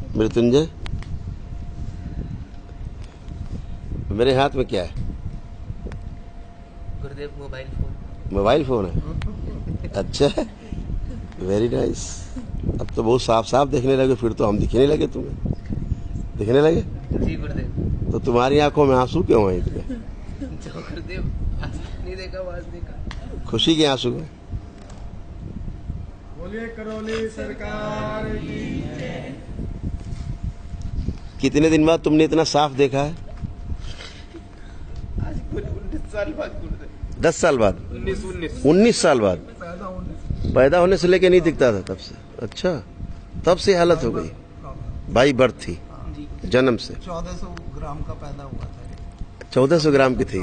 मृत्युंजय, मेरे हाथ में क्या है? गुरुदेव मोबाइल फोन। मोबाइल फोन है? अच्छा, वेरी नाइस। अब तो बहुत साफ साफ देखने लगे, फिर तो हम दिखने लगे, तुम्हें दिखने लगे। जी गुरुदेव। तो तुम्हारी आंखों में आंसू क्यों है इतने? जो गुरुदेव आज नहीं देखा वो आज देखा। खुशी के आंसू है। बोलिए करौली सरकार की। कितने दिन बाद तुमने इतना साफ देखा है? आज 19 साल बाद गुरुदेव। 10 साल बाद? 19 साल बाद? पैदा होने से लेके नहीं दिखता था तब से? अच्छा, तब से हालत हो गई। बाई बर्थ थी, जन्म से 1400 ग्राम का पैदा हुआ था। 1400 ग्राम की थी।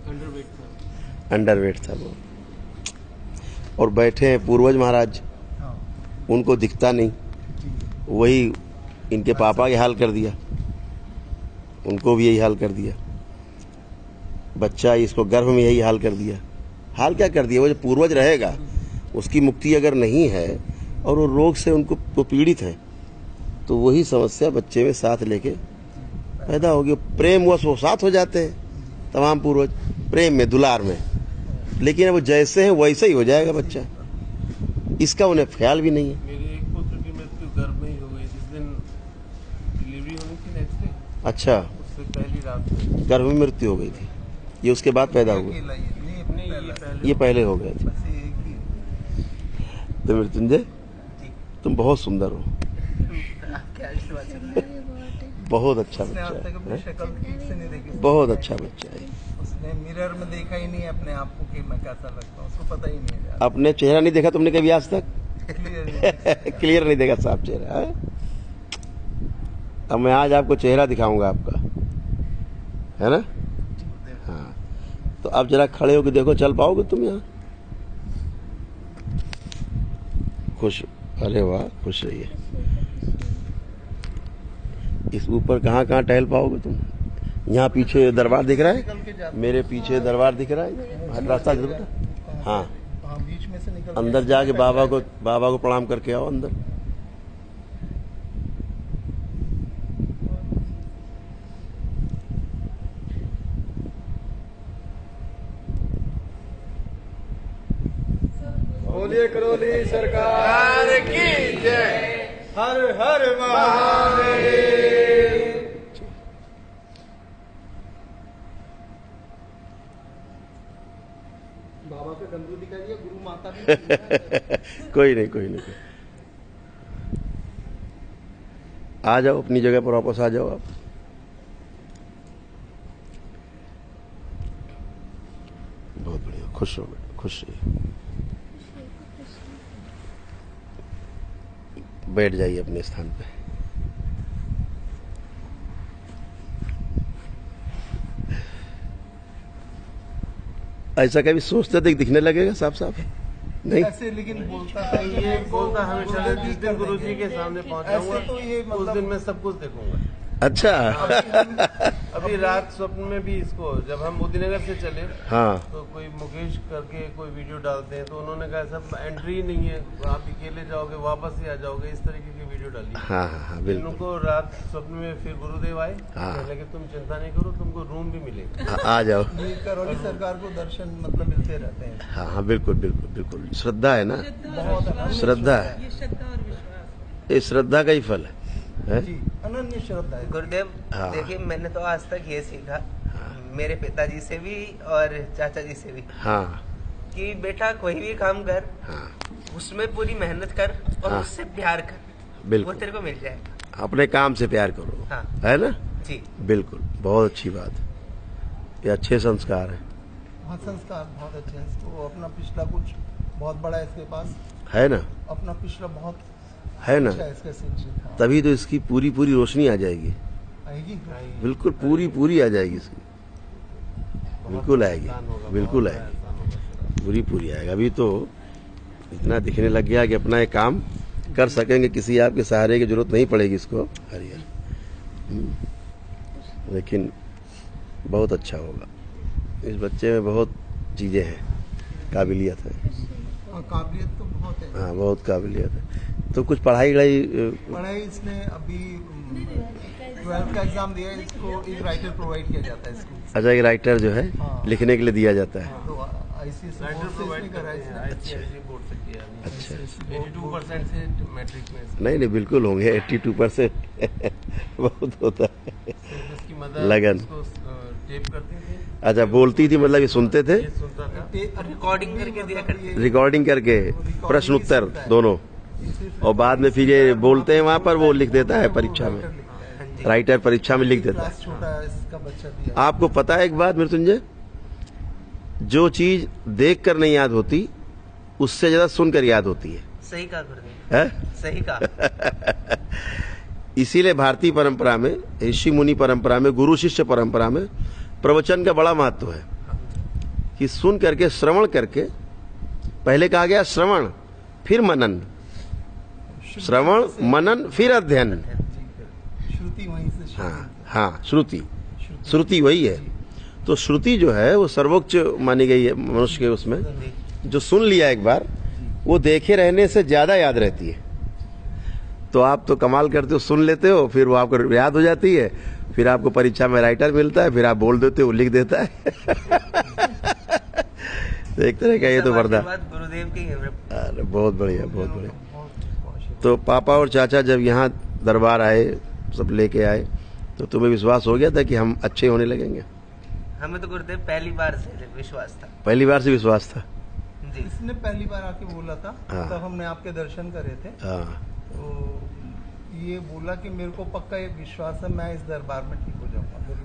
अंडरवेट था। अंडरवेट था वो। और बैठे हैं पूर्वज महाराज, उनको दिखता नहीं, वही इनके पापा के हाल कर दिया, उनको भी यही हाल कर दिया। बच्चा इसको गर्भ में यही हाल कर दिया। हाल क्या कर दिया? वो जो पूर्वज रहेगा उसकी मुक्ति अगर नहीं है और वो रोग से उनको वो पीड़ित है, तो वही समस्या बच्चे में साथ लेके पैदा होगी। प्रेम वश वो साथ हो जाते हैं तमाम पूर्वज, प्रेम में, दुलार में, लेकिन वो जैसे हैं वैसे ही हो जाएगा बच्चा। इसका उन्हें ख्याल भी नहीं है। मेरे एक पुत्र की मृत्यु गर्भ में ही हो गई, जिस दिन डिलीवरी होनी थी नेक्स्ट डे। अच्छा, उससे पहली रात गर्भ में मृत्यु हो गई थी, ये उसके बाद पैदा हुए? ये पहले हो गए थे। तो मृत्युंजय, तुम बहुत सुंदर हो, क्या आशीर्वाद है। बहुत अच्छा बच्चा है, बहुत अच्छा बच्चा है। उसने मिरर में देखा ही नहीं अपने आप को कि मैं कैसा लगता हूँ, उसको पता ही नहीं है। अपने चेहरा नहीं देखा तुमने कभी आज तक? क्लियर क्लियर नहीं देखा, साफ चेहरा है। अब मैं आज आपको चेहरा दिखाऊंगा आपका, है ना? हाँ, तो अब जरा खड़े होकर देखो, चल पाओगे तुम यहाँ? खुश? अरे वाह, खुश रहिए। इस ऊपर कहाँ कहाँ टहल पाओगे तुम? यहाँ पीछे दरबार दिख रहा है, मेरे पीछे दरबार दिख रहा है, रास्ता दिख रहा है। हाँ, बीच में से निकल अंदर जाके बाबा को प्रणाम करके आओ अंदर। बोलिए करौली सरकार की जय। हर हर महादेव। बाबा का डमरू दिखा दिया, गुरु माता भी कोई नहीं, कोई नहीं। आ जाओ अपनी जगह पर, वापस आ जाओ आप। बहुत बढ़िया, खुश हो बेटा, खुश रहिए। बैठ जाइए अपने स्थान पे। ऐसा कभी सोचते थे कि दिखने लगेगा साफ साफ? नहीं ऐसे, लेकिन बोलता था ये बोलता हमेशा, जिस दिन गुरु जी के सामने पहुंचाऊंगा तो ये उस दिन मैं सब कुछ देखूंगा। अच्छा। अभी रात स्वप्न में भी इसको, जब हम मोदीनगर से चले, हाँ, तो कोई मुकेश करके कोई वीडियो डालते हैं, तो उन्होंने कहा सब एंट्री नहीं है, आप अकेले जाओगे, वापस ही आ जाओगे, इस तरीके की वीडियो डाली। हाँ, हाँ, बिल्कुल। उनको रात स्वप्न में फिर गुरुदेव आए, हाँ। कहने लगे तुम चिंता नहीं करो, तुमको रूम भी मिलेगा। आ जाओ। ये करौली सरकार को दर्शन मतलब मिलते रहते हैं। हाँ हाँ, बिल्कुल बिल्कुल बिल्कुल। श्रद्धा है ना, बहुत श्रद्धा है, ये श्रद्धा और विश्वास। ये श्रद्धा का ही फल है। जी, अनन्य श्रद्धा है। गुरुदेव हाँ। देखिए, मैंने तो आज तक ये सीखा मेरे पिताजी से भी और चाचा जी से भी, हाँ कि बेटा कोई भी काम कर, हाँ, उसमें पूरी मेहनत कर और हाँ। उससे प्यार कर, वो बिल्कुल। तेरे को मिल जाएगा। अपने काम से प्यार करो, हाँ। है ना? जी बिल्कुल, बहुत अच्छी बात। ये अच्छे संस्कार हैं, हाँ, संस्कार बहुत अच्छे हैं। इसको अपना पिछला कुछ बहुत बड़ा है इसके पास, है ना? अपना पिछला बहुत है ना? अच्छा है इसका शिक्षित। हाँ। तभी तो इसकी पूरी पूरी रोशनी आ जाएगी। आएगी। बिल्कुल पूरी पूरी आ जाएगी इसकी, बिल्कुल आएगी, बिल्कुल आएगी, पूरी पूरी आएगी। अभी तो इतना दिखने लग गया कि अपना एक काम कर सकेंगे, किसी आपके सहारे की जरूरत नहीं पड़ेगी इसको। हरियर, लेकिन बहुत अच्छा होगा। इस बच्चे में बहुत चीजें हैं, काबिलियत है। काबिलियत तो बहुत है। हाँ, बहुत काबिलियत है। तो कुछ पढ़ाई वढ़ाई पढ़ाई इसने अभी 12th का एग्जाम दिया है, इसको एक राइटर प्रोवाइड किया जाता है इसको। अच्छा, एक राइटर जो है हाँ। लिखने के लिए दिया जाता है। तो आईसीएसई राइटर बोर्ड से प्रोवाइड इसने करा है इसने। आईसीएसई बोर्ड से किया है। अच्छा, 82% से मैट्रिक में से। नहीं नहीं बिल्कुल होंगे 82% बहुत होता है। तो इसकी मदर लगन। इसको टेप करती थी, अच्छा, बोलती थी मतलब ये सुनते थे, ये सुनता था। रिकॉर्डिंग करके दिया करती ये रिकॉर्डिंग करके प्रश्न उत्तर दोनों, और बाद में फिर ये बोलते हैं वहां पर, वो लिख देता है परीक्षा में, राइटर परीक्षा में लिख देता है। क्लास छोटा है इसका बच्चा भी है। आपको पता है एक बात मृत्युंजय, जो चीज देख कर नहीं याद होती उससे ज्यादा सुनकर याद होती है, सही कहा गुरुदेव, है? सही कहा। इसीलिए भारतीय परंपरा में, ऋषि मुनि परंपरा में, गुरु शिष्य परंपरा में प्रवचन का बड़ा महत्व है कि सुन करके, श्रवण करके, पहले कहा गया श्रवण फिर मनन, श्रवण मनन फिर अध्ययन। श्रुति वहीं से शुरू हाँ हाँ, श्रुति वही है। तो श्रुति जो है वो सर्वोच्च मानी गई है मनुष्य के उसमें। जो सुन लिया एक बार, वो देखे रहने से ज्यादा याद रहती है। तो आप तो कमाल करते हो, सुन लेते हो, फिर वो आपको याद हो जाती है, फिर आपको परीक्षा में राइटर मिलता है, फिर आप बोल देते हो, वो लिख देता है। तो एक तरह का ये तो वरदान। गुरुदेव की है। अरे बहुत बढ़िया, बहुत बढ़िया। तो पापा और चाचा जब यहाँ दरबार आए, सब लेके आए, तो तुम्हें विश्वास हो गया था कि हम अच्छे होने लगेंगे? हमें तो गुरुदेव पहली बार से विश्वास था। पहली बार से विश्वास था? जी। इसने पहली बार आके बोला था, हाँ। तब हमने आपके दर्शन करे थे। हाँ। तो ये बोला कि मेरे को पक्का ये विश्वास है, मैं इस दरबार में ठीक हो जाऊंगा।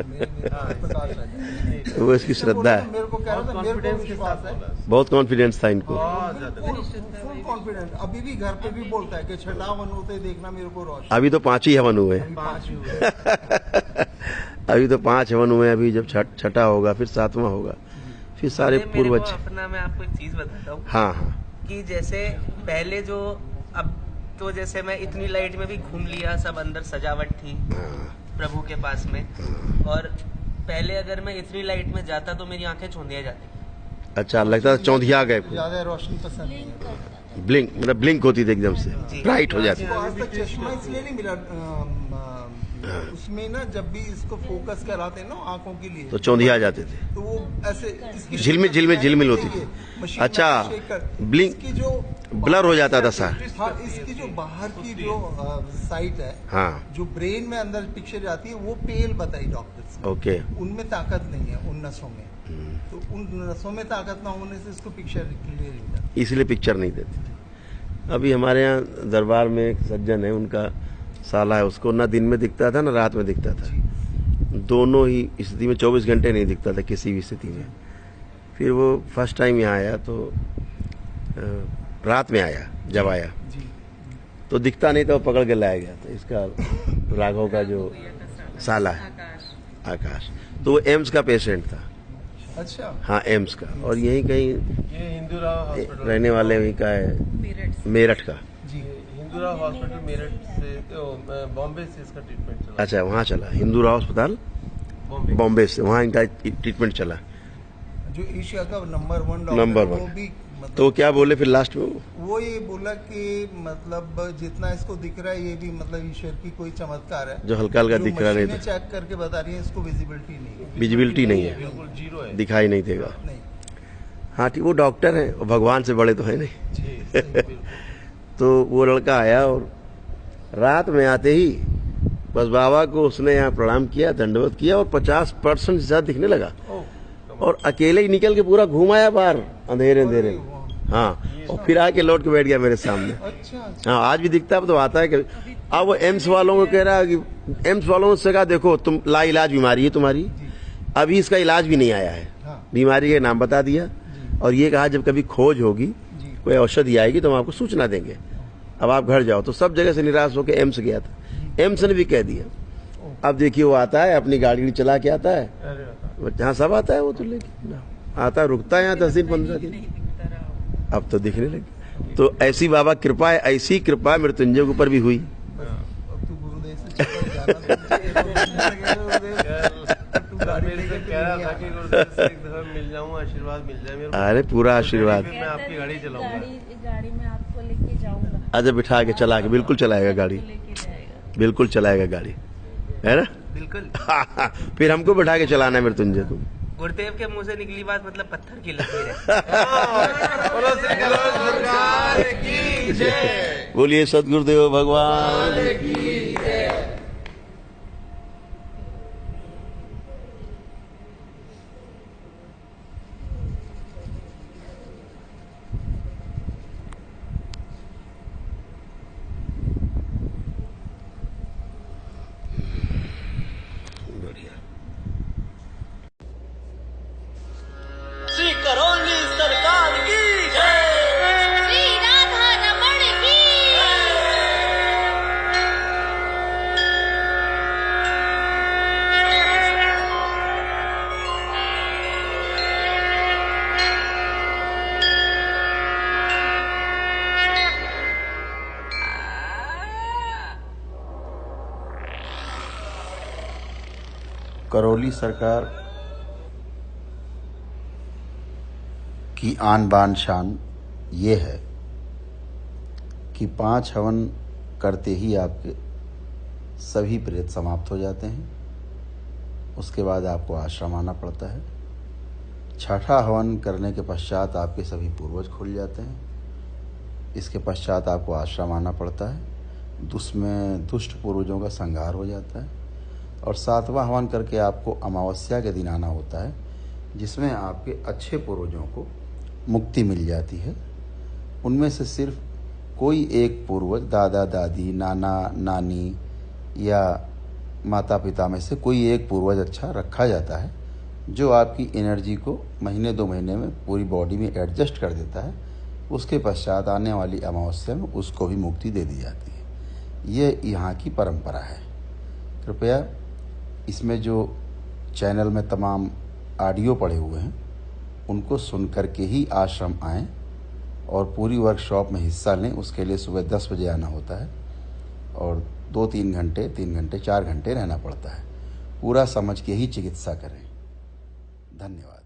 मेरे प्रकाश आ जाएगा। वो इसकी श्रद्धा है, मेरे को कह रहा था, मेरे को विश्वास है, बहुत कॉन्फिडेंस था इनको। Full confident. अभी भी घर पे भी बोलता है कि छठा वन होते ही देखना मेरे को रोशन। अभी तो 5 ही हवन हुए हैं। 5 हुए। अभी तो 5 हवन हुए हैं, अभी जब छठा होगा फिर 7वां होगा, फिर सारे मेरे को पूर्वज। अपना मैं आपको एक चीज बताता हूँ हाँ हाँ कि जैसे पहले जो, अब तो जैसे मैं इतनी लाइट में भी घूम लिया, सब अंदर सजावट थी प्रभु के पास में, और पहले अगर मैं इतनी लाइट में जाता तो मेरी आंखें चौंधिया जाती। अच्छा, लगता था चौंधिया गए, ज्यादा रोशनी पसंद नहीं है। ब्लिंक मतलब ब्लिंक होती थी एकदम से, ब्राइट हो जाती। इसको आज तक चश्मा इसलिए नहीं मिला। उसमें ना जब भी इसको फोकस कराते हैं ना आंखों के लिए, तो चौंधिया जाते थे, तो वो ऐसे इसकी झिलमिल होती थी। मशीन अच्छा, में शेक कर- ब्लिंक इसकी जो ब्लर हो जाता था सार। हाँ, इसकी जो बाहर की जो साइट है, हाँ जो ब्रेन में अंदर पिक्चर जाती है, वो पेल बताई डॉक्टर्स ने। ओके। उनमें ताकत नहीं है, उन नसों में। तो उन नसों में ताकत ना होने से इसको पिक्चर क्लियर नहीं जाती। इसलिए पिक्चर नहीं देते थे। अभी हमारे यहाँ दरबार में एक सज्जन है, उनका साला है, उसको ना दिन में दिखता था ना रात में दिखता था, दोनों ही स्थिति में 24 घंटे नहीं दिखता था किसी भी स्थिति में। फिर वो फर्स्ट टाइम यहाँ आया तो रात में आया, जब आया जी। तो दिखता नहीं था, वो पकड़ के लाया गया था। इसका राघव का जो साला है आकाश, तो वो एम्स का पेशेंट था। अच्छा। हाँ, एम्स का, और यहीं कहीं ये हिंदूराव हॉस्पिटल रहने वाले वहीं का है, मेरठ का। जी। हिंदूराव हॉस्पिटल मेरठ से, बॉम्बे से इसका ट्रीटमेंट चला। अच्छा, वहाँ चला हिंदूराव अस्पताल बॉम्बे बॉम्बे से, वहाँ इनका ट्रीटमेंट चला। जो एशिया का नंबर 1 डॉक्टर नंबर है, 1। वो भी मतलब तो क्या बोले फिर लास्ट में वो ये बोला कि मतलब जितना इसको दिख रहा है, ये भी मतलब ईश्वर की कोई चमत्कार है। जो हल्का हल्का जो दिख रहा नहीं मशीनें था, चेक करके बता रही है, इसको विजिबिलिटी नहीं है। विजिबिलिटी नहीं है, बिल्कुल जीरो है। दिखाई नहीं देगा। नहीं। हाँ ठीक, वो डॉक्टर है, वो भगवान से बड़े तो है नहीं। जी, सही, बिल्कुल। तो वो लड़का आया और रात में आते ही बस बाबा को उसने यहाँ प्रणाम किया, दंडवत किया, और 50% से ज्यादा दिखने लगा, और अकेले ही निकल के पूरा घूम आया बाहर अंधेरे अंधेरे। हाँ, और फिर आके लौट के बैठ गया मेरे सामने। अच्छा। हाँ, आज भी दिखता है तो आता है कि अब वो एम्स वालों को कह रहा है कि एम्स वालों से कहा देखो तुम लाइलाज बीमारी है तुम्हारी, अभी इसका इलाज भी नहीं आया है। हाँ। बीमारी का नाम बता दिया, और ये कहा जब कभी खोज होगी, जी। कोई औषधि आएगी तो हम आपको सूचना देंगे, अब आप घर जाओ। तो सब जगह से निराश होकर एम्स गया था, एम्स ने भी कह दिया। अब देखिए वो आता है, अपनी गाड़ी चला के आता है, अरे वाह। जहाँ सब आता है वो तो लेके आता, रुकता है यहाँ 10 दिन 15 दिन, अब तो दिखने लगे। तो ऐसी बाबा कृपा है, ऐसी कृपा मृत्युंजय के ऊपर भी हुई। अब तू गुरुदेव से कल मेरे से कह रहा था कि गुरुदेव से एक दफा मिल जाऊं, आशीर्वाद मिल जाए मेरे को। अरे पूरा आशीर्वाद। मैं आपकी गाड़ी चलाऊंगा। गाड़ी में आपको लेके जाऊंगा। आज बिठा के चला के बिल्कुल चलाएगा गाड़ी, बिल्कुल चलाएगा गाड़ी, है ना? बिल्कुल। फिर हमको बिठा के चलाना है मृत्युंजय तुम। गुरुदेव के मुंह से निकली बात मतलब पत्थर की लकीर है। बोलिए सदगुरुदेव भगवान की। श्री करौली सरकार की जय, श्री राधा रमण की करौली सरकार की आन बान शान ये है कि 5 हवन करते ही आपके सभी प्रेत समाप्त हो जाते हैं। उसके बाद आपको आश्रम आना पड़ता है। 6ठा हवन करने के पश्चात आपके सभी पूर्वज खुल जाते हैं। इसके पश्चात आपको आश्रम आना पड़ता है, जिसमें दुष्ट पूर्वजों का संहार हो जाता है। और 7वां हवन करके आपको अमावस्या के दिन आना होता है, जिसमें आपके अच्छे पूर्वजों को मुक्ति मिल जाती है। उनमें से सिर्फ कोई एक पूर्वज, दादा दादी, नाना नानी या माता पिता में से कोई एक पूर्वज अच्छा रखा जाता है, जो आपकी एनर्जी को महीने 2 महीने में पूरी बॉडी में एडजस्ट कर देता है। उसके पश्चात आने वाली अमावस्या में उसको भी मुक्ति दे दी जाती है। ये यहाँ की परंपरा है। कृपया इसमें जो चैनल में तमाम ऑडियो पड़े हुए हैं उनको सुन करके ही आश्रम आएं और पूरी वर्कशॉप में हिस्सा लें। उसके लिए सुबह 10 बजे आना होता है और 2-3 घंटे, 3 घंटे, 4 घंटे रहना पड़ता है। पूरा समझ के ही चिकित्सा करें। धन्यवाद।